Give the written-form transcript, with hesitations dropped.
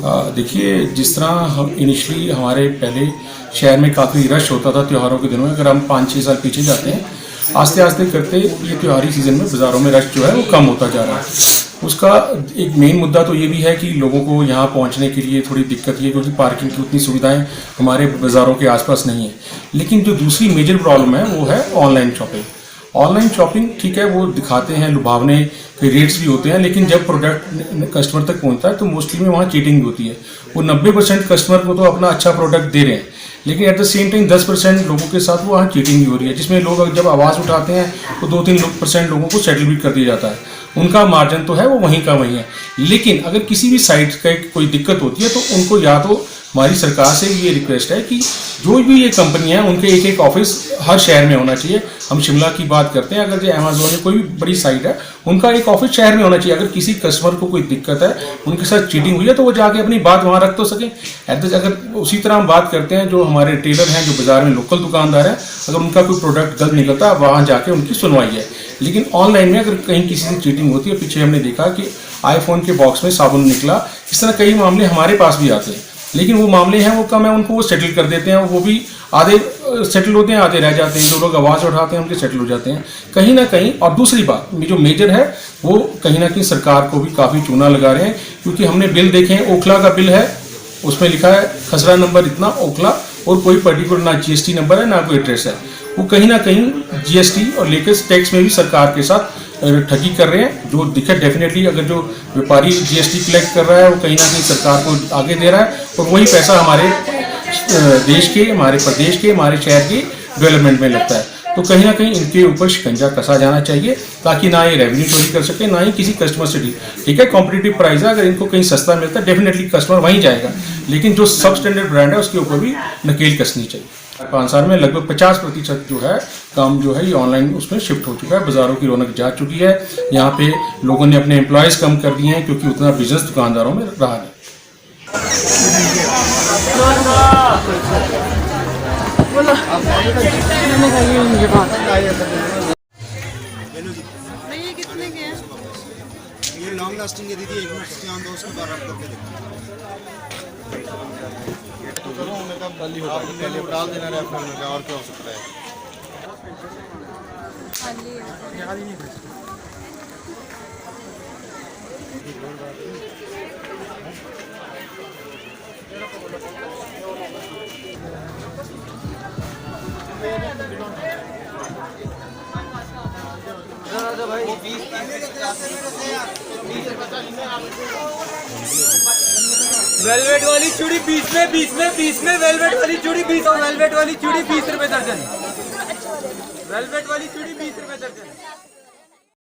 देखिए, जिस तरह इनिशियली हमारे पहले शहर में काफ़ी रश होता था त्योहारों के दिनों में, अगर हम 5-6 साल पीछे जाते हैं, आस्ते आस्ते करते ये त्योहारी सीज़न में बाज़ारों में रश जो है वो कम होता जा रहा है। उसका एक मेन मुद्दा तो ये भी है कि लोगों को यहाँ पहुँचने के लिए थोड़ी दिक्कत है, क्योंकि पार्किंग की उतनी सुविधाएं हमारे बाज़ारों के आसपास नहीं है। लेकिन जो दूसरी मेजर प्रॉब्लम है वो है ऑनलाइन शॉपिंग। ऑनलाइन शॉपिंग ठीक है, वो दिखाते हैं लुभावने रेट्स भी होते हैं, लेकिन जब प्रोडक्ट कस्टमर तक पहुंचता है तो मोस्टली में वहाँ चीटिंग भी होती है। वो 90% कस्टमर को तो अपना अच्छा प्रोडक्ट दे रहे हैं, लेकिन एट द सेम टाइम 10% लोगों के साथ वो वहाँ चीटिंग भी हो रही है, जिसमें लोग जब आवाज़ उठाते हैं तो 2-3% लोगों को सेटल भी कर दिया जाता है। उनका मार्जिन तो है वो वहीं का वहीं है। लेकिन अगर किसी भी साइट का कोई दिक्कत होती है तो उनको या तो हमारी सरकार से ये रिक्वेस्ट है कि जो भी ये कंपनी है उनके एक एक ऑफिस हर शहर में होना चाहिए। हम शिमला की बात करते हैं, अगर जो अमेजोन या कोई भी बड़ी साइट है उनका एक ऑफिस शहर में होना चाहिए। अगर किसी कस्टमर को कोई दिक्कत है, उनके साथ चीटिंग हुई है, तो वो जाके अपनी बात वहाँ रख तो सकें। अगर उसी तरह हम बात करते हैं जो हमारे टेलर हैं, जो बाजार में लोकल दुकानदार हैं, अगर उनका कोई प्रोडक्ट गलत निकलता है वहाँ जाके उनकी सुनवाई है। लेकिन ऑनलाइन में अगर कहीं किसी से चीटिंग होती है, पीछे हमने देखा कि आईफोन के बॉक्स में साबुन निकला, इस तरह कई मामले हमारे पास भी आते हैं। लेकिन वो मामले हैं वो कम है, उनको वो सेटल कर देते हैं, वो भी आधे सेटल होते हैं, आधे रह जाते हैं। जो लोग आवाज़ उठाते हैं उनके सेटल हो जाते हैं कहीं ना कहीं। और दूसरी बात जो मेजर है वो कहीं ना कहीं सरकार को भी काफ़ी चूना लगा रहे हैं, क्योंकि हमने बिल देखे हैं, ओखला का बिल है, उसमें लिखा है खसरा नंबर इतना ओखला, और कोई पर्टिकुलर ना जीएसटी नंबर है ना कोई एड्रेस है। वो कहीं ना कहीं जीएसटी और लेकर टैक्स में भी सरकार के साथ ठगी कर रहे हैं। जो दिखे डेफिनेटली, अगर जो व्यापारी जीएसटी कलेक्ट कर रहा है वो कहीं ना कहीं सरकार को आगे दे रहा है, और वही पैसा हमारे देश के, हमारे प्रदेश के, हमारे शहर की डेवलपमेंट में लगता है। तो कहीं ना कहीं इनके ऊपर शिकंजा कसा जाना चाहिए, ताकि ना ये रेवेन्यू चोरी कर सके, ना ही किसी कस्टमर से ठीक है कॉम्पिटिटिव प्राइस है, अगर इनको कहीं सस्ता मिलता है डेफिनेटली कस्टमर वहीं जाएगा। लेकिन जो सब स्टैंडर्ड ब्रांड है उसके ऊपर भी नकेल कसनी चाहिए। 5 साल में लगभग 50% जो है काम जो है ये ऑनलाइन उसमें शिफ्ट हो चुका है। बाज़ारों की रौनक जा चुकी है। यहाँ पे लोगों ने अपने एम्प्लॉयज़ कम कर दिए हैं, क्योंकि उतना बिजनेस दुकानदारों में रहा नहीं। ये कितने के हैं? ये लॉन्ग लास्टिंग है दीदी, 1 मिनट से दो उसके बाद आप करके देखो। तो करो उन्हें कब डाली होता है, पहले डाल देना रेफरल में, और क्या हो सकता है। वेलवेट वाली चूड़ी 20 में वेलवेट वाली चूड़ी 20 और वेलवेट वाली चूड़ी 20 रुपए दर्जन। वेलवेट वाली चूड़ी 20 रुपए दर्जन।